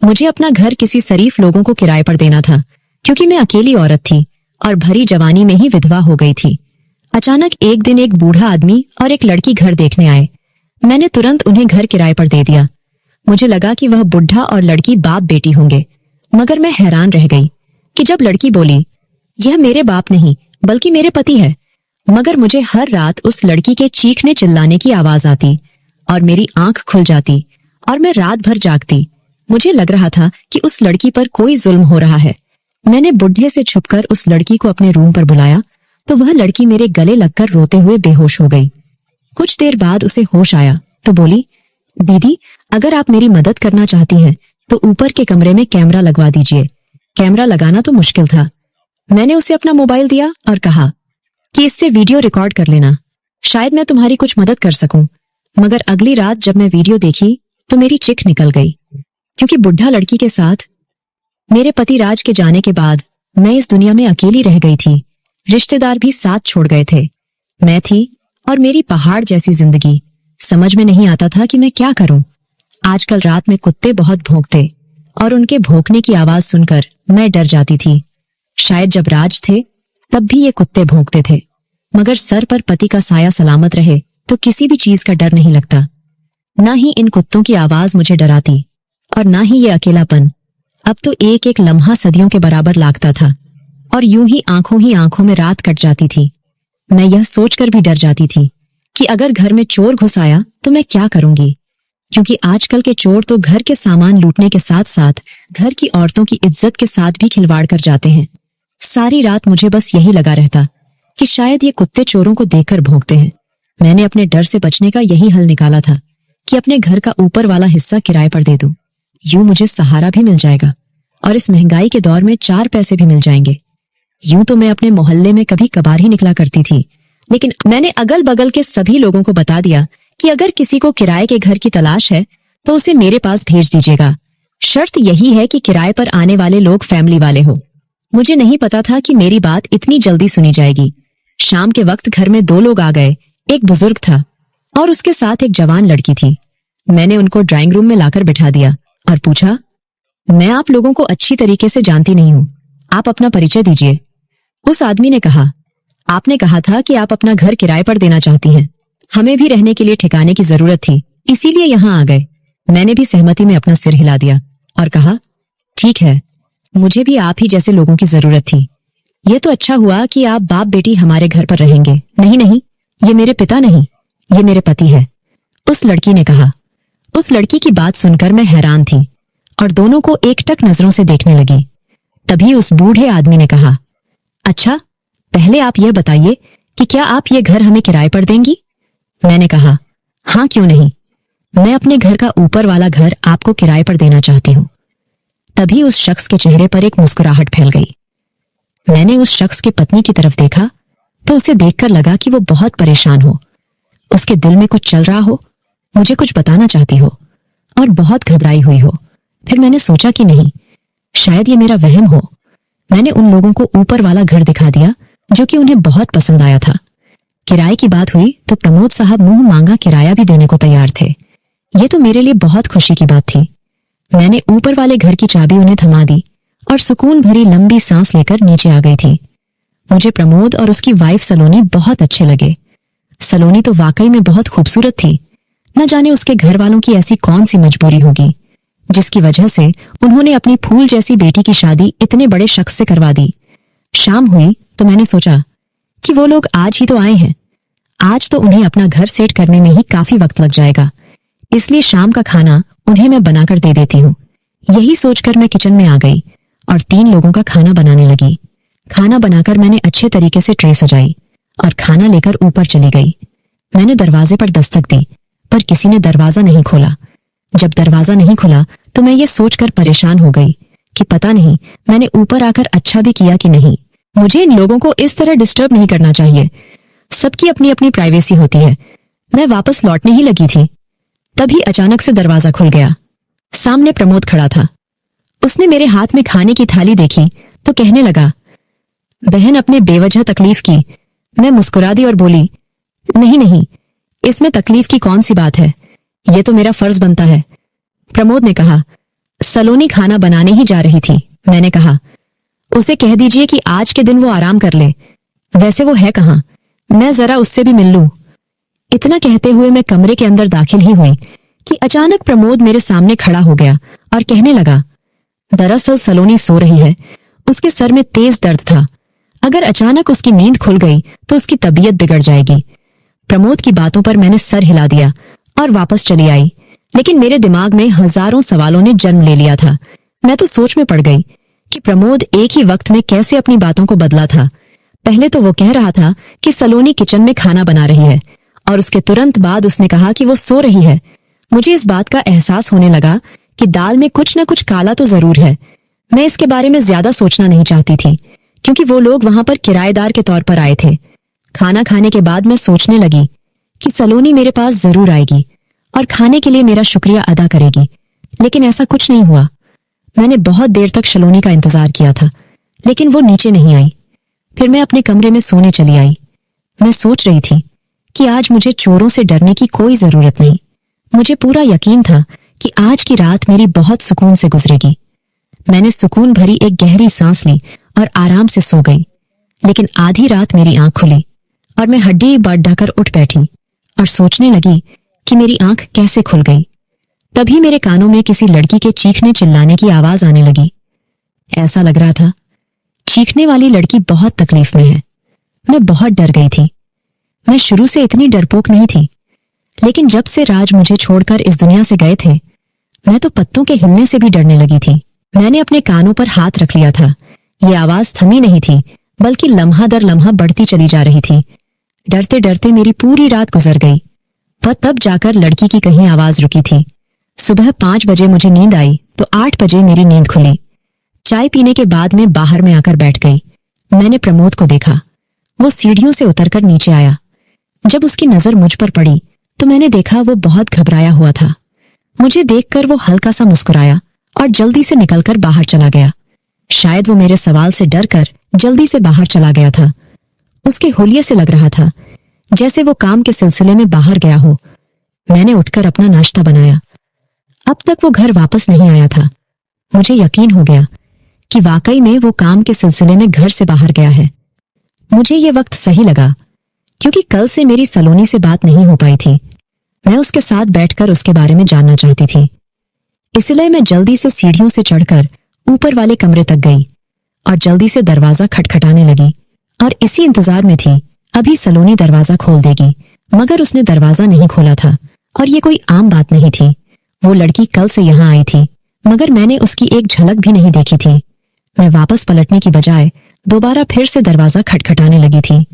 मुझे अपना घर किसी शरीफ लोगों को किराए पर देना था, क्योंकि मैं अकेली औरत थी और भरी जवानी में ही विधवा हो गई थी। अचानक एक दिन एक बूढ़ा आदमी और एक लड़की घर देखने आए। मैंने तुरंत उन्हें घर किराए पर दे दिया। मुझे लगा कि वह बुढ़ा और लड़की बाप बेटी होंगे, मगर मैं हैरान रह गई कि जब लड़की बोली, यह मेरे बाप नहीं बल्कि मेरे पति है। मगर मुझे हर रात उस लड़की के चीखने चिल्लाने की आवाज आती और मेरी आंख खुल जाती और मैं रात भर जागती। मुझे लग रहा था कि उस लड़की पर कोई जुल्म हो रहा है। मैंने बुढ़े से छुपकर उस लड़की को अपने रूम पर बुलाया तो वह लड़की मेरे गले लगकर रोते हुए बेहोश हो गई। कुछ देर बाद उसे होश आया तो बोली, दीदी, अगर आप मेरी मदद करना चाहती हैं तो ऊपर के कमरे में कैमरा लगवा दीजिए। कैमरा लगाना तो मुश्किल था। मैंने उसे अपना मोबाइल दिया और कहा कि इससे वीडियो रिकॉर्ड कर लेना, शायद मैं तुम्हारी कुछ मदद कर सकूं। मगर अगली रात जब मैं वीडियो देखी तो मेरी चिख निकल गई, क्योंकि बुढ़ा लड़की के साथ मेरे पति राज के जाने के बाद मैं इस दुनिया में अकेली रह गई थी। रिश्तेदार भी साथ छोड़ गए थे। मैं थी और मेरी पहाड़ जैसी जिंदगी। समझ में नहीं आता था कि मैं क्या करूं। आजकल रात में कुत्ते बहुत भौंकते और उनके भौंकने की आवाज सुनकर मैं डर जाती थी। शायद जब राज थे तब भी ये कुत्ते भौंकते थे, मगर सर पर पति का साया सलामत रहे तो किसी भी चीज का डर नहीं लगता। ना ही इन कुत्तों की आवाज मुझे डराती और ना ही ये अकेलापन। अब तो एक एक लम्हा सदियों के बराबर लागता था और यूं ही आंखों में रात कट जाती थी। मैं यह सोचकर भी डर जाती थी कि अगर घर में चोर घुस आया तो मैं क्या करूंगी, क्योंकि आजकल के चोर तो घर के सामान लूटने के साथ साथ घर की औरतों की इज्जत के साथ भी खिलवाड़ कर जाते हैं। सारी रात मुझे बस यही लगा रहता कि शायद ये कुत्ते चोरों को देखकर भौंकते हैं। मैंने अपने डर से बचने का यही हल निकाला था कि अपने घर का ऊपर वाला हिस्सा किराए पर दे दूं। यूं मुझे सहारा भी मिल जाएगा और इस महंगाई के दौर में 4 पैसे भी मिल जाएंगे। यूं तो मैं अपने मोहल्ले में कभी कभार ही निकला करती थी, लेकिन मैंने अगल बगल के सभी लोगों को बता दिया कि अगर किसी को किराए के घर की तलाश है तो उसे मेरे पास भेज दीजिएगा। शर्त यही है कि किराए पर आने वाले लोग फैमिली वाले हो। मुझे नहीं पता था कि मेरी बात इतनी जल्दी सुनी जाएगी। शाम के वक्त घर में 2 लोग आ गए। एक बुजुर्ग था और उसके साथ एक जवान लड़की थी। मैंने उनको ड्राइंग रूम में लाकर बिठा दिया और पूछा, मैं आप लोगों को अच्छी तरीके से जानती नहीं हूं, आप अपना परिचय दीजिए। उस आदमी ने कहा, आपने कहा था कि आप अपना घर किराए पर देना चाहती हैं। हमें भी रहने के लिए ठिकाने की जरूरत थी, इसीलिए यहाँ आ गए। मैंने भी सहमति में अपना सिर हिला दिया और कहा, ठीक है, मुझे भी आप ही जैसे लोगों की जरूरत थी। ये तो अच्छा हुआ कि आप बाप बेटी हमारे घर पर रहेंगे। नहीं नहीं, ये मेरे पिता नहीं, ये मेरे पति है, उस लड़की ने कहा। उस लड़की की बात सुनकर मैं हैरान थी और दोनों को एकटक नजरों से देखने लगी। तभी उस बूढ़े आदमी ने कहा, अच्छा, पहले आप यह बताइए कि क्या आप ये घर हमें किराए पर देंगी? मैंने कहा, हाँ, क्यों नहीं, मैं अपने घर का ऊपर वाला घर आपको किराए पर देना चाहती हूँ। तभी उस शख्स के चेहरे पर एक मुस्कुराहट फैल गई। मैंने उस शख्स की पत्नी की तरफ देखा तो उसे देखकर लगा कि वो बहुत परेशान हो, उसके दिल में कुछ चल रहा हो, मुझे कुछ बताना चाहती हो और बहुत घबराई हुई हो। फिर मैंने सोचा कि नहीं, शायद ये मेरा वहम हो। मैंने उन लोगों को ऊपर वाला घर दिखा दिया जो कि उन्हें बहुत पसंद आया था। किराए की बात हुई तो प्रमोद साहब मुंह मांगा किराया भी देने को तैयार थे। ये तो मेरे लिए बहुत खुशी की बात थी। मैंने ऊपर वाले घर की चाबी उन्हें थमा दी और सुकून भरी लंबी सांस लेकर नीचे आ गई थी। मुझे प्रमोद और उसकी वाइफ सलोनी बहुत अच्छे लगे। सलोनी तो वाकई में बहुत खूबसूरत थी। न जाने उसके घर वालों की ऐसी कौन सी मजबूरी होगी जिसकी वजह से उन्होंने अपनी फूल जैसी बेटी की शादी इतने बड़े शख्स से करवा दी। शाम हुई तो मैंने सोचा कि वो लोग आज ही तो आए हैं, आज तो उन्हें अपना घर सेट करने में ही काफी वक्त लग जाएगा, इसलिए शाम का खाना उन्हें मैं बनाकर दे देती हूँ। यही सोचकर मैं किचन में आ गई और 3 लोगों का खाना बनाने लगी। खाना बनाकर मैंने अच्छे तरीके से ट्रे सजाई और खाना लेकर ऊपर चली गई। मैंने दरवाजे पर दस्तक दी पर किसी ने दरवाजा नहीं खोला। जब दरवाजा नहीं खुला तो मैं ये सोचकर परेशान हो गई कि पता नहीं मैंने ऊपर आकर अच्छा भी किया कि नहीं। मुझे इन लोगों को इस तरह डिस्टर्ब नहीं करना चाहिए। सबकी अपनी अपनी प्राइवेसी होती है। मैं वापस लौटने ही लगी थी, तभी अचानक से दरवाजा खुल गया। सामने प्रमोद खड़ा था। उसने मेरे हाथ में खाने की थाली देखी तो कहने लगा, बहन अपने बेवजह तकलीफ की। मैं मुस्कुरा दी और बोली, नहीं नहीं, इसमें तकलीफ की कौन सी बात है, यह तो मेरा फर्ज बनता है। प्रमोद ने कहा, सलोनी खाना बनाने ही जा रही थी। मैंने कहा, उसे कह दीजिए कि आज के दिन वो आराम कर ले। वैसे वो है कहाँ? मैं जरा उससे भी मिल लूं। इतना कहते हुए मैं कमरे के अंदर दाखिल ही हुई कि अचानक प्रमोद मेरे सामने खड़ा हो गया और कहने लगा, दरअसल सलोनी सो रही है। उसके सर में तेज दर्द था। अगर अचानक उसकी नींद खुल गई तो उसकी तबीयत बिगड़ जाएगी। प्रमोद की बातों पर मैंने सर हिला दिया और वापस चली आई, लेकिन मेरे दिमाग में हजारों सवालों ने जन्म ले लिया था। मैं तो सोच में पड़ गई कि प्रमोद एक ही वक्त में कैसे अपनी बातों को बदला था। पहले तो वो कह रहा था कि सलोनी किचन में खाना बना रही है और उसके तुरंत बाद उसने कहा कि वो सो रही है। मुझे इस बात का एहसास होने लगा कि दाल में कुछ न कुछ काला तो जरूर है। मैं इसके बारे में ज्यादा सोचना नहीं चाहती थी, क्योंकि वो लोग वहां पर किराएदार के तौर पर आए थे। खाना खाने के बाद मैं सोचने लगी कि सलोनी मेरे पास जरूर आएगी और खाने के लिए मेरा शुक्रिया अदा करेगी, लेकिन ऐसा कुछ नहीं हुआ। मैंने बहुत देर तक सलोनी का इंतजार किया था, लेकिन वो नीचे नहीं आई। फिर मैं अपने कमरे में सोने चली आई। मैं सोच रही थी कि आज मुझे चोरों से डरने की कोई जरूरत नहीं। मुझे पूरा यकीन था कि आज की रात मेरी बहुत सुकून से गुजरेगी। मैंने सुकून भरी एक गहरी सांस ली और आराम से सो गई। लेकिन आधी रात मेरी आंख खुली और मैं हड्डी बढ़ाकर उठ बैठी और सोचने लगी कि मेरी आंख कैसे खुल गई। तभी मेरे कानों में किसी लड़की के चीखने चिल्लाने की आवाज आने लगी। ऐसा लग रहा था चीखने वाली लड़की बहुत तकलीफ में है। मैं बहुत डर गई थी। मैं शुरू से इतनी डरपोक नहीं थी, लेकिन जब से राज मुझे छोड़कर इस दुनिया से गए थे, मैं तो पत्तों के हिलने से भी डरने लगी थी। मैंने अपने कानों पर हाथ रख लिया था। ये आवाज थमी नहीं थी, बल्कि लम्हा दर लम्हा बढ़ती चली जा रही थी। डरते डरते मेरी पूरी रात गुजर गई। वह तब जाकर लड़की की कहीं आवाज रुकी थी। सुबह 5 बजे मुझे नींद आई तो 8 बजे मेरी नींद खुली। चाय पीने के बाद मैं बाहर में आकर बैठ गई। मैंने प्रमोद को देखा। वो सीढ़ियों से उतरकर नीचे आया। जब उसकी नजर मुझ पर पड़ी तो मैंने देखा वो बहुत घबराया हुआ था। मुझे देखकर वो हल्का सा मुस्कुराया और जल्दी से निकलकर बाहर चला गया। शायद वो मेरे सवाल से डरकर जल्दी से बाहर चला गया था। उसके हुलिये से लग रहा था जैसे वो काम के सिलसिले में बाहर गया हो। मैंने उठकर अपना नाश्ता बनाया। अब तक वो घर वापस नहीं आया था। मुझे यकीन हो गया कि वाकई में वो काम के सिलसिले में घर से बाहर गया है। मुझे ये वक्त सही लगा, क्योंकि कल से मेरी सलोनी से बात नहीं हो पाई थी। मैं उसके साथ बैठकर उसके बारे में जानना चाहती थी। इसलिए मैं जल्दी से सीढ़ियों से चढ़कर ऊपर वाले कमरे तक गई और जल्दी से दरवाजा खटखटाने लगी और इसी इंतजार में थी अभी सलोनी दरवाजा खोल देगी। मगर उसने दरवाजा नहीं खोला था और ये कोई आम बात नहीं थी। वो लड़की कल से यहाँ आई थी, मगर मैंने उसकी एक झलक भी नहीं देखी थी। मैं वापस पलटने की बजाय दोबारा फिर से दरवाजा खटखटाने लगी थी।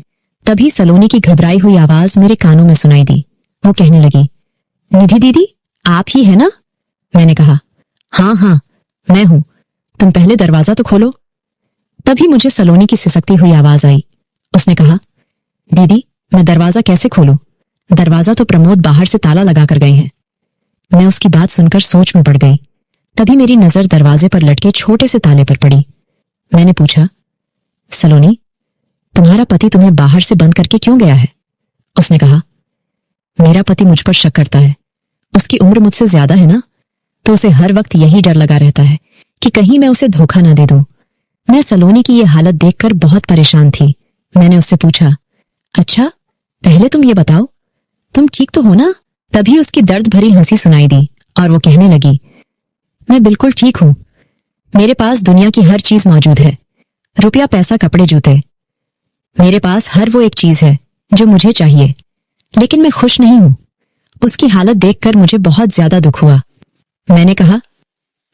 तभी सलोनी की घबराई हुई आवाज मेरे कानों में सुनाई दी। वो कहने लगी, निधि दीदी, आप ही है ना? मैंने कहा, हाँ हाँ मैं हूं, तुम पहले दरवाजा तो खोलो। तभी मुझे सलोनी की सिसकती हुई आवाज आई। उसने कहा, दीदी मैं दरवाजा कैसे खोलूं? दरवाजा तो प्रमोद बाहर से ताला लगा कर गए हैं। मैं उसकी बात सुनकर सोच में पड़ गई। तभी मेरी नजर दरवाजे पर लटके छोटे से ताले पर पड़ी। मैंने पूछा, सलोनी, तुम्हारा पति तुम्हें बाहर से बंद करके क्यों गया है? उसने कहा, मेरा पति मुझ पर शक करता है। उसकी उम्र मुझसे ज्यादा है ना, तो उसे हर वक्त यही डर लगा रहता है कि कहीं मैं उसे धोखा ना दे दूं। मैं सलोनी की ये हालत देखकर बहुत परेशान थी। मैंने उससे पूछा, अच्छा पहले तुम ये बताओ, तुम ठीक तो हो ना? तभी उसकी दर्द भरी हंसी सुनाई दी और वो कहने लगी, मैं बिल्कुल ठीक हूं। मेरे पास दुनिया की हर चीज मौजूद है, रुपया, पैसा, कपड़े, जूते। मेरे पास हर वो एक चीज है जो मुझे चाहिए, लेकिन मैं खुश नहीं हूं। उसकी हालत देखकर मुझे बहुत ज्यादा दुख हुआ। मैंने कहा,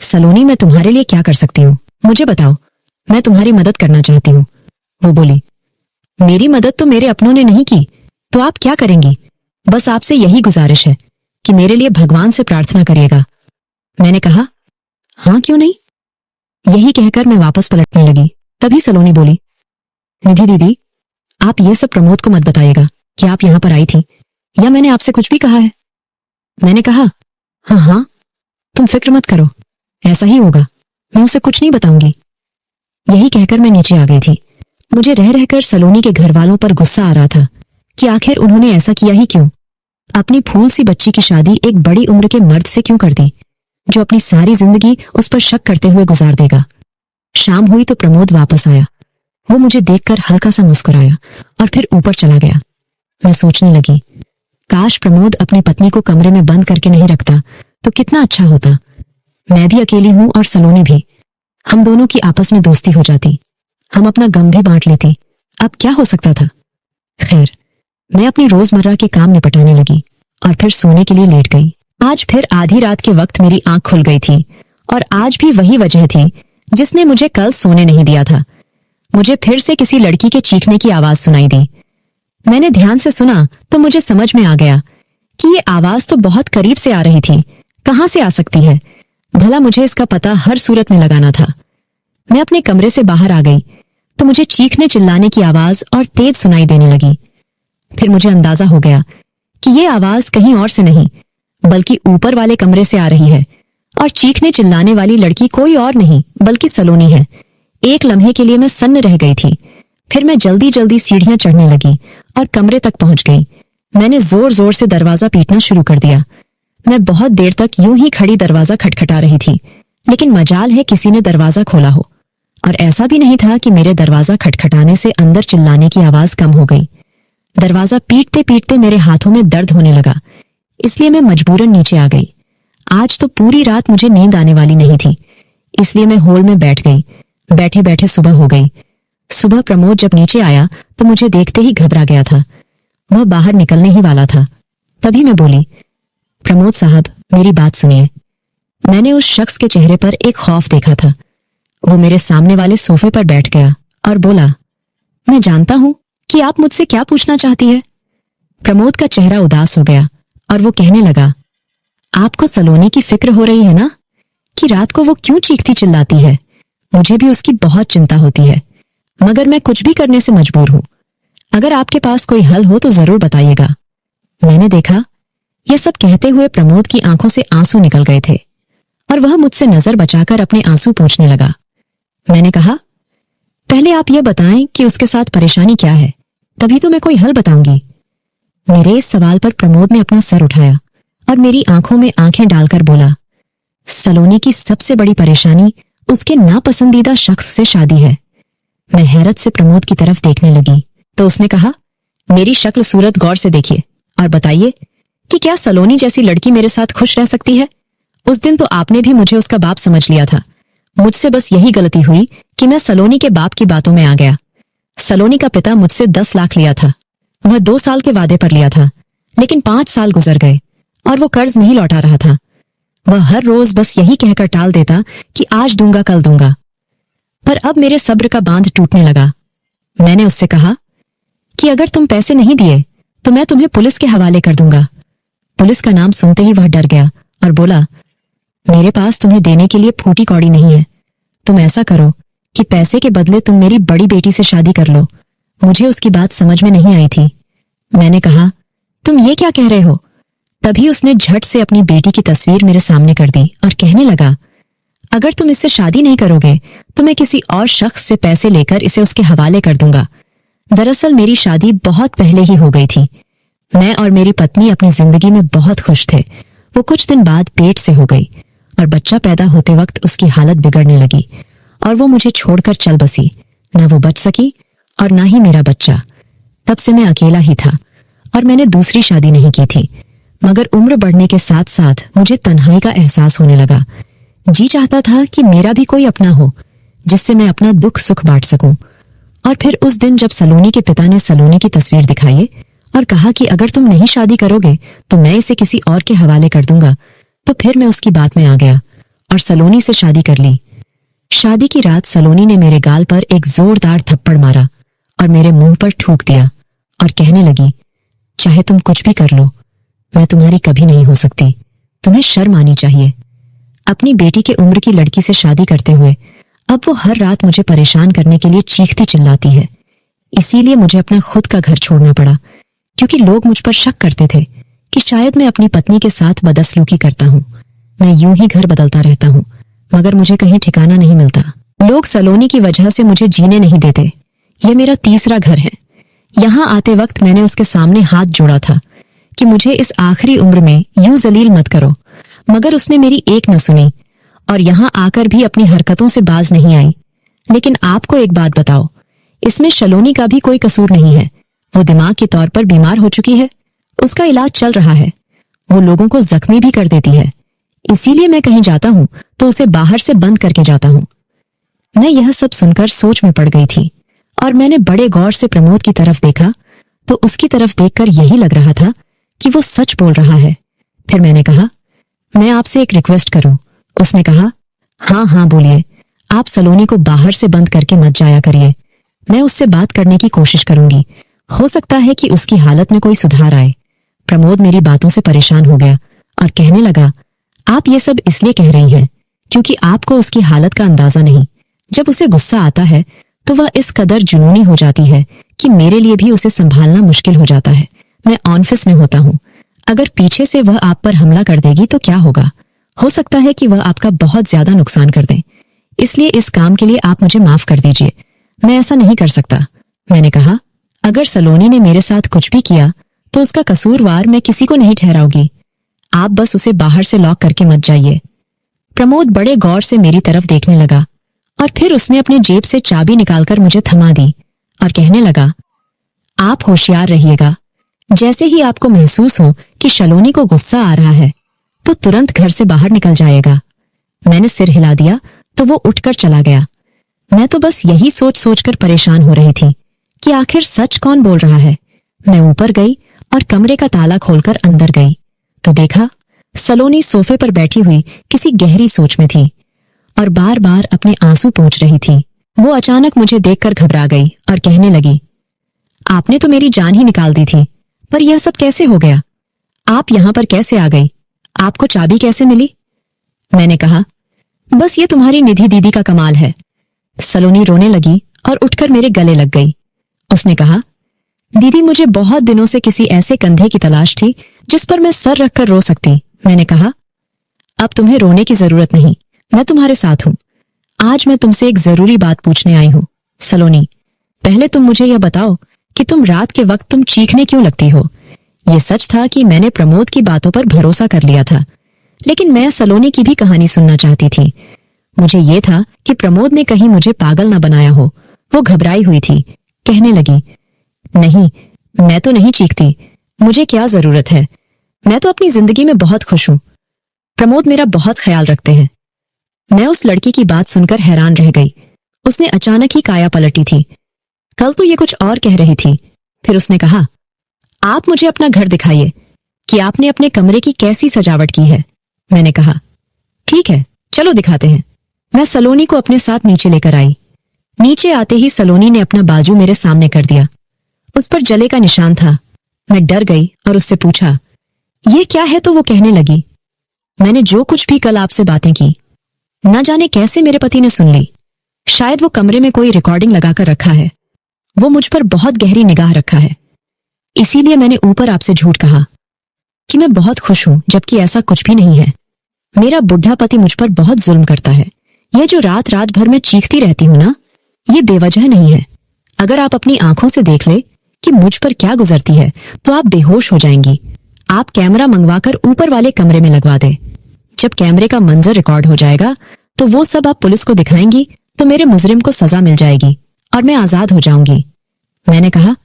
सलोनी मैं तुम्हारे लिए क्या कर सकती हूँ? मुझे बताओ, मैं तुम्हारी मदद करना चाहती हूँ। वो बोली, मेरी मदद तो मेरे अपनों ने नहीं की, तो आप क्या करेंगी? बस आपसे यही गुजारिश है कि मेरे लिए भगवान से प्रार्थना करिएगा। मैंने कहा, हाँ क्यों नहीं। यही कहकर मैं वापस पलटने लगी। तभी सलोनी बोली, निधि दीदी, आप ये सब प्रमोद को मत बताइएगा कि आप यहां पर आई थी या मैंने आपसे कुछ भी कहा है। मैंने कहा, हाँ हाँ तुम फिक्र मत करो, ऐसा ही होगा, मैं उसे कुछ नहीं बताऊंगी। यही कहकर मैं नीचे आ गई थी। मुझे रह रहकर सलोनी के घर वालों पर गुस्सा आ रहा था कि आखिर उन्होंने ऐसा किया ही क्यों। अपनी फूल सी बच्ची की शादी एक बड़ी उम्र के मर्द से क्यों कर दी? जो अपनी सारी जिंदगी उस पर शक करते हुए गुजार देगा। शाम हुई तो प्रमोद वापस आया। वो मुझे देखकर हल्का सा मुस्कुराया और फिर ऊपर चला गया। मैं सोचने लगी, काश प्रमोद अपनी पत्नी को कमरे में बंद करके नहीं रखता तो कितना अच्छा होता। मैं भी अकेली हूं और सलोनी भी। हम दोनों की आपस में दोस्ती हो जाती, हम अपना गम भी बांट लेती। अब क्या हो सकता था। खैर, मैं अपनी रोजमर्रा के काम निपटाने लगी और फिर सोने के लिए लेट गई। आज फिर आधी रात के वक्त मेरी आंख खुल गई थी और आज भी वही वजह थी जिसने मुझे कल सोने नहीं दिया था। मुझे फिर से किसी लड़की के चीखने की आवाज सुनाई दी। मैंने ध्यान से सुना तो मुझे समझ में आ गया कि ये आवाज तो बहुत करीब से आ रही थी। कहां से आ सकती है? भला मुझे इसका पता हर सूरत में लगाना था। मैं अपने कमरे से बाहर आ गई तो मुझे चीखने चिल्लाने की आवाज और तेज सुनाई देने लगी। फिर मुझे अंदाजा हो गया कि ये आवाज कहीं और से नहीं बल्कि ऊपर वाले कमरे से आ रही है और चीखने चिल्लाने वाली लड़की कोई और नहीं बल्कि सलोनी है। एक लम्हे के लिए मैं सन्न रह गई थी। फिर मैं जल्दी जल्दी सीढ़ियां चढ़ने लगी और कमरे तक पहुंच गई। मैंने जोर जोर से दरवाजा पीटना शुरू कर दिया। मैं बहुत देर तक यूं ही खड़ी दरवाजा खटखटा रही थी, लेकिन मजाल है किसी ने दरवाजा खोला हो। और ऐसा भी नहीं था कि मेरे दरवाजा खटखटाने से अंदर चिल्लाने की आवाज कम हो गई। दरवाजा पीटते पीटते मेरे हाथों में दर्द होने लगा, इसलिए मैं मजबूरन नीचे आ गई। आज तो पूरी रात मुझे नींद आने वाली नहीं थी, इसलिए मैं हॉल में बैठ गई। बैठे बैठे सुबह हो गई। सुबह प्रमोद जब नीचे आया तो मुझे देखते ही घबरा गया था। वह बाहर निकलने ही वाला था। तभी मैं बोली, प्रमोद साहब, मेरी बात सुनिए। मैंने उस शख्स के चेहरे पर एक खौफ देखा था। वो मेरे सामने वाले सोफे पर बैठ गया और बोला, मैं जानता हूं कि आप मुझसे क्या पूछना चाहती है। प्रमोद का चेहरा उदास हो गया और वो कहने लगा, आपको सलोनी की फिक्र हो रही है ना, कि रात को वो क्यों चीखती चिल्लाती है। मुझे भी उसकी बहुत चिंता होती है, मगर मैं कुछ भी करने से मजबूर हूं। अगर आपके पास कोई हल हो तो जरूर बताइएगा। मैंने देखा, यह सब कहते हुए प्रमोद की आंखों से आंसू निकल गए थे और वह मुझसे नजर बचाकर अपने आंसू पोंछने लगा। मैंने कहा, पहले आप यह बताएं कि उसके साथ परेशानी क्या है, तभी तो मैं कोई हल बताऊंगी। मेरे इस सवाल पर प्रमोद ने अपना सर उठाया और मेरी आंखों में आंखें डालकर बोला, सलोनी की सबसे बड़ी परेशानी उसके नापसंदीदा शख्स से शादी है। मैं हैरत से प्रमोद की तरफ देखने लगी तो उसने कहा, मेरी शक्ल सूरत गौर से देखिए और बताइए कि क्या सलोनी जैसी लड़की मेरे साथ खुश रह सकती है। उस दिन तो आपने भी मुझे उसका बाप समझ लिया था। मुझसे बस यही गलती हुई कि मैं सलोनी के बाप की बातों में आ गया। सलोनी का पिता मुझसे 10 लाख लिया था। वह 2 साल के वादे पर लिया था, लेकिन 5 साल गुजर गए और वो कर्ज नहीं लौटा रहा था। वह हर रोज बस यही कहकर टाल देता कि आज दूंगा कल दूंगा। पर अब मेरे सब्र का बांध टूटने लगा। मैंने उससे कहा कि अगर तुम पैसे नहीं दिए तो मैं तुम्हें पुलिस के हवाले कर दूंगा। पुलिस का नाम सुनते ही वह डर गया और बोला, मेरे पास तुम्हें देने के लिए फूटी कौड़ी नहीं है। तुम ऐसा करो कि पैसे के बदले तुम मेरी बड़ी बेटी से शादी कर लो। मुझे उसकी बात समझ में नहीं आई थी। मैंने कहा, तुम ये क्या कह रहे हो। तभी उसने झट से अपनी बेटी की तस्वीर मेरे सामने कर दी और कहने लगा, अगर तुम इससे शादी नहीं करोगे तो मैं किसी और शख्स से पैसे लेकर इसे उसके हवाले कर दूंगा। दरअसल मेरी शादी बहुत पहले ही हो गई थी। मैं और मेरी पत्नी अपनी जिंदगी में बहुत खुश थे। वो कुछ दिन बाद पेट से हो गई और बच्चा पैदा होते वक्त उसकी हालत बिगड़ने लगी और वो मुझे छोड़कर चल बसी। ना वो बच सकी और ना ही मेरा बच्चा। तब से मैं अकेला ही था और मैंने दूसरी शादी नहीं की थी। मगर उम्र बढ़ने के साथ साथ मुझे तन्हाई का एहसास होने लगा। जी चाहता था कि मेरा भी कोई अपना हो जिससे मैं अपना दुख सुख बांट सकूं। और फिर उस दिन जब सलोनी के पिता ने सलोनी की तस्वीर दिखाई और कहा कि अगर तुम नहीं शादी करोगे तो मैं इसे किसी और के हवाले कर दूंगा, तो फिर मैं उसकी बात में आ गया और सलोनी से शादी कर ली। शादी की रात सलोनी ने मेरे गाल पर एक जोरदार थप्पड़ मारा और मेरे मुंह पर थूक दिया और कहने लगी, चाहे तुम कुछ भी कर लो, मैं तुम्हारी कभी नहीं हो सकती। तुम्हें शर्म आनी चाहिए। अपनी बेटी के उम्र की लड़की से शादी करते हुए अब वो हर रात मुझे परेशान करने के लिए चीखती चिल्लाती है। इसीलिए मुझे अपना खुद का घर छोड़ना पड़ा, क्योंकि लोग मुझ पर शक करते थे कि शायद मैं अपनी पत्नी के साथ बदसलूकी करता हूँ। मैं यूं ही घर बदलता रहता हूँ, मगर मुझे कहीं ठिकाना नहीं मिलता। लोग सलोनी की वजह से मुझे जीने नहीं देते। यह मेरा तीसरा घर है। यहाँ आते वक्त मैंने उसके सामने हाथ जोड़ा था कि मुझे इस आखिरी उम्र में यूं जलील मत करो, मगर उसने मेरी एक न सुनी और यहाँ आकर भी अपनी हरकतों से बाज नहीं आई। लेकिन आपको एक बात बताओ, इसमें सलोनी का भी कोई कसूर नहीं है। वो दिमाग के तौर पर बीमार हो चुकी है, उसका इलाज चल रहा है। वो लोगों को जख्मी भी कर देती है। इसीलिए मैं कहीं जाता हूं तो उसे बाहर से बंद करके जाता हूं। मैं यह सब सुनकर सोच में पड़ गई थी और मैंने बड़े गौर से प्रमोद की तरफ देखा तो उसकी तरफ देखकर यही लग रहा था कि वो सच बोल रहा है। फिर मैंने कहा, मैं आपसे एक रिक्वेस्ट करूं। उसने कहा, हाँ हाँ बोलिए। आप सलोनी को बाहर से बंद करके मत जाया करिए। मैं उससे बात करने की कोशिश करूंगी, हो सकता है कि उसकी हालत में कोई सुधार आए। प्रमोद मेरी बातों से परेशान हो गया और कहने लगा, आप ये सब इसलिए कह रही हैं क्योंकि आपको उसकी हालत का अंदाजा नहीं। जब उसे गुस्सा आता है तो वह इस कदर जुनूनी हो जाती है कि मेरे लिए भी उसे संभालना मुश्किल हो जाता है। मैं ऑफिस में होता हूँ, अगर पीछे से वह आप पर हमला कर देगी तो क्या होगा? हो सकता है कि वह आपका बहुत ज्यादा नुकसान कर दे। इसलिए इस काम के लिए आप मुझे माफ कर दीजिए, मैं ऐसा नहीं कर सकता। मैंने कहा, अगर सलोनी ने मेरे साथ कुछ भी किया तो उसका कसूरवार मैं किसी को नहीं ठहराऊंगी। आप बस उसे बाहर से लॉक करके मत जाइए। प्रमोद बड़े गौर से मेरी तरफ देखने लगा और फिर उसने अपनी जेब से चाबी निकालकर मुझे थमा दी और कहने लगा, आप होशियार रहिएगा। जैसे ही आपको महसूस हो कि सलोनी को गुस्सा आ रहा है तो तुरंत घर से बाहर निकल जाएगा। मैंने सिर हिला दिया तो वो उठकर चला गया। मैं तो बस यही सोच सोचकर परेशान हो रही थी कि आखिर सच कौन बोल रहा है। मैं ऊपर गई और कमरे का ताला खोलकर अंदर गई तो देखा सलोनी सोफे पर बैठी हुई किसी गहरी सोच में थी और बार बार अपने आंसू पोंछ रही थी। वो अचानक मुझे देखकर घबरा गई और कहने लगी, आपने तो मेरी जान ही निकाल दी थी, पर यह सब कैसे हो गया? आप यहां पर कैसे आ गई? आपको चाबी कैसे मिली? मैंने कहा, बस ये तुम्हारी निधि दीदी का कमाल है। सलोनी रोने लगी और उठकर मेरे गले लग गई। उसने कहा, दीदी मुझे बहुत दिनों से किसी ऐसे कंधे की तलाश थी जिस पर मैं सर रखकर रो सकती। मैंने कहा, अब तुम्हें रोने की जरूरत नहीं, मैं तुम्हारे साथ हूं। आज मैं तुमसे एक जरूरी बात पूछने आई हूं। सलोनी, पहले तुम मुझे यह बताओ कि तुम रात के वक्त तुम चीखने क्यों लगती हो? यह सच था कि मैंने प्रमोद की बातों पर भरोसा कर लिया था, लेकिन मैं सलोनी की भी कहानी सुनना चाहती थी। मुझे यह था कि प्रमोद ने कहीं मुझे पागल न बनाया हो। वो घबराई हुई थी, कहने लगी, नहीं, मैं तो नहीं चीखती, मुझे क्या जरूरत है? मैं तो अपनी जिंदगी में बहुत खुश हूं। प्रमोद मेरा बहुत ख्याल रखते हैं। मैं उस लड़की की बात सुनकर हैरान रह गई। उसने अचानक ही काया पलटी थी। कल तो ये कुछ और कह रही थी। फिर उसने कहा, आप मुझे अपना घर दिखाइए कि आपने अपने कमरे की कैसी सजावट की है। मैंने कहा, ठीक है, चलो दिखाते हैं। मैं सलोनी को अपने साथ नीचे लेकर आई। नीचे आते ही सलोनी ने अपना बाजू मेरे सामने कर दिया। उस पर जले का निशान था। मैं डर गई और उससे पूछा, ये क्या है? तो वो कहने लगी, मैंने जो कुछ भी कल आपसे बातें की, न जाने कैसे मेरे पति ने सुन ली। शायद वो कमरे में कोई रिकॉर्डिंग लगाकर रखा है। वो मुझ पर बहुत गहरी निगाह रखा है। इसीलिए मैंने ऊपर आपसे झूठ कहा कि मैं बहुत खुश हूं, जबकि ऐसा कुछ भी नहीं है। मेरा बुढ़ा पति मुझ पर बहुत जुल्म करता है। यह जो रात रात भर मैं चीखती रहती हूं ना, ये बेवजह नहीं है। अगर आप अपनी आंखों से देख ले कि मुझ पर क्या गुजरती है तो आप बेहोश हो जाएंगी। आप कैमरा मंगवाकर ऊपर वाले कमरे में लगवा दे। जब कैमरे का मंजर रिकॉर्ड हो जाएगा तो वो सब आप पुलिस को दिखाएंगी तो मेरे मुजरिम को सजा मिल जाएगी और मैं आजाद हो जाऊंगी। मैंने कहा,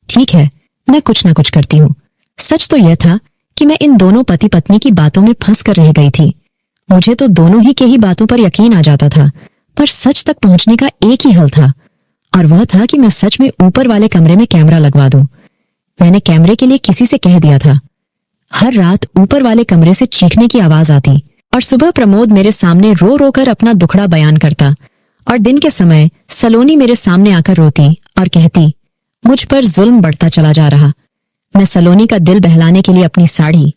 ठीक है, मैं कुछ ना कुछ करती हूँ। सच तो यह था कि मैं इन दोनों पति पत्नी की बातों में फंस कर रह गई थी। मुझे तो दोनों ही के ही बातों पर यकीन आ जाता था, पर सच तक पहुंचने का एक ही हल था और वह था कि मैं सच में ऊपर वाले कमरे में कैमरा लगवा दूं। मैंने कैमरे के लिए किसी से कह दिया था। हर रात ऊपर वाले कमरे से चीखने की आवाज आती और सुबह प्रमोद मेरे सामने रो रो कर अपना दुखड़ा बयान करता और दिन के समय सलोनी मेरे सामने आकर रोती और कहती, मुझ पर जुल्म बढ़ता चला जा रहा। मैं सलोनी का दिल बहलाने के लिए अपनी साड़ी,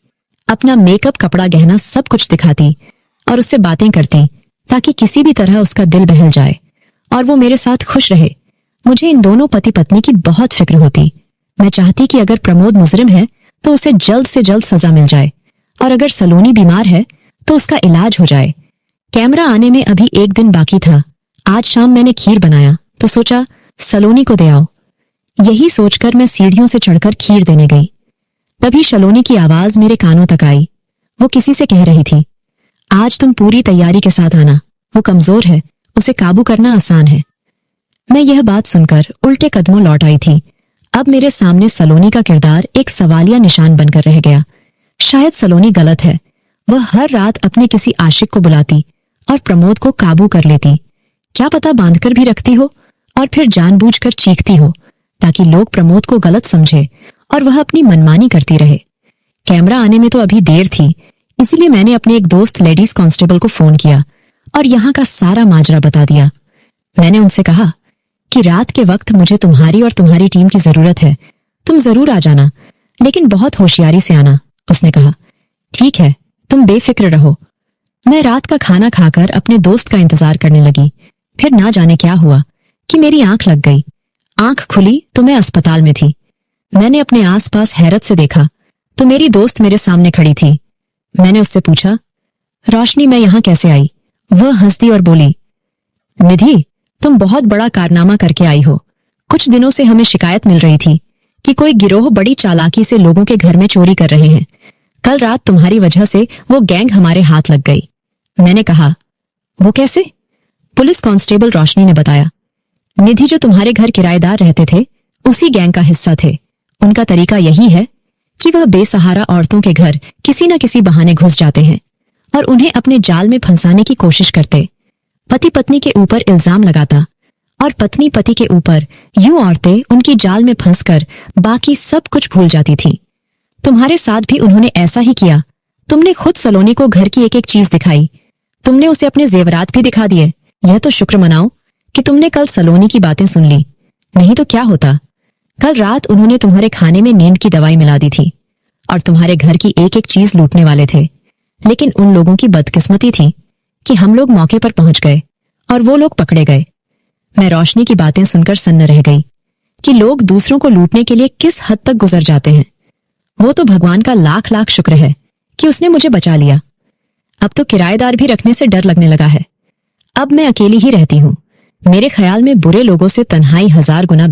अपना मेकअप, कपड़ा, गहना सब कुछ दिखाती और उससे बातें करती ताकि किसी भी तरह उसका दिल बहल जाए और वो मेरे साथ खुश रहे। मुझे इन दोनों पति पत्नी की बहुत फिक्र होती। मैं चाहती कि अगर प्रमोद मुजरिम है तो उसे जल्द से जल्द सजा मिल जाए और अगर सलोनी बीमार है तो उसका इलाज हो जाए। कैमरा आने में अभी एक दिन बाकी था। आज शाम मैंने खीर बनाया तो सोचा सलोनी को दे आओ। यही सोचकर मैं सीढ़ियों से चढ़कर खीर देने गई। तभी सलोनी की आवाज मेरे कानों तक आई। वो किसी से कह रही थी, आज तुम पूरी तैयारी के साथ आना। वो कमजोर है, उसे काबू करना आसान है। मैं यह बात सुनकर उल्टे कदमों लौट आई थी। अब मेरे सामने सलोनी का किरदार एक सवालिया निशान बनकर रह गया। शायद सलोनी गलत है। वह हर रात अपने किसी आशिक को बुलाती और प्रमोद को काबू कर लेती। क्या पता बांधकर भी रखती हो और फिर जानबूझकर चीखती हो ताकि लोग प्रमोद को गलत समझे और वह अपनी मनमानी करती रहे। कैमरा आने में तो अभी देर थी, इसीलिए मैंने अपने एक दोस्त लेडीज कांस्टेबल को फोन किया और यहाँ का सारा माजरा बता दिया। मैंने उनसे कहा कि रात के वक्त मुझे तुम्हारी और तुम्हारी टीम की जरूरत है। तुम जरूर आ जाना, लेकिन बहुत होशियारी से आना। उसने कहा, ठीक है, तुम बेफिक्र रहो। मैं रात का खाना खाकर अपने दोस्त का इंतजार करने लगी। फिर ना जाने क्या हुआ कि मेरी आंख लग गई। आंख खुली तो मैं अस्पताल में थी। मैंने अपने आसपास हैरत से देखा तो मेरी दोस्त मेरे सामने खड़ी थी। मैंने उससे पूछा, रोशनी, मैं यहां कैसे आई? वह हंस दी और बोली, निधि, तुम बहुत बड़ा कारनामा करके आई हो। कुछ दिनों से हमें शिकायत मिल रही थी कि कोई गिरोह बड़ी चालाकी से लोगों के घर में चोरी कर रहे हैं। कल रात तुम्हारी वजह से वो गैंग हमारे हाथ लग गई। मैंने कहा, वो कैसे? पुलिस कांस्टेबल रोशनी ने बताया, निधि जो तुम्हारे घर किराएदार रहते थे उसी गैंग का हिस्सा थे। उनका तरीका यही है कि वह बेसहारा औरतों के घर किसी न किसी बहाने घुस जाते हैं और उन्हें अपने जाल में फंसाने की कोशिश करते। पति पत्नी के ऊपर इल्जाम लगाता और पत्नी पति के ऊपर। यूं औरतें उनकी जाल में फंसकर बाकी सब कुछ भूल जाती थी। तुम्हारे साथ भी उन्होंने ऐसा ही किया। तुमने खुद सलोनी को घर की एक एक चीज दिखाई। तुमने उसे अपने जेवरात भी दिखा दिए। यह तो शुक्र मनाओ कि तुमने कल सलोनी की बातें सुन ली, नहीं तो क्या होता। कल रात उन्होंने तुम्हारे खाने में नींद की दवाई मिला दी थी और तुम्हारे घर की एक एक चीज लूटने वाले थे। लेकिन उन लोगों की बदकिस्मती थी कि हम लोग मौके पर पहुंच गए और वो लोग पकड़े गए। मैं रोशनी की बातें सुनकर सन्न रह गई कि लोग दूसरों को लूटने के लिए किस हद तक गुजर जाते हैं। वो तो भगवान का लाख लाख शुक्र है कि उसने मुझे बचा लिया। अब तो किराएदार भी रखने से डर लगने लगा है। अब मैं अकेली ही रहती हूँ। मेरे ख्याल में बुरे लोगों से तन्हाई 1000 गुना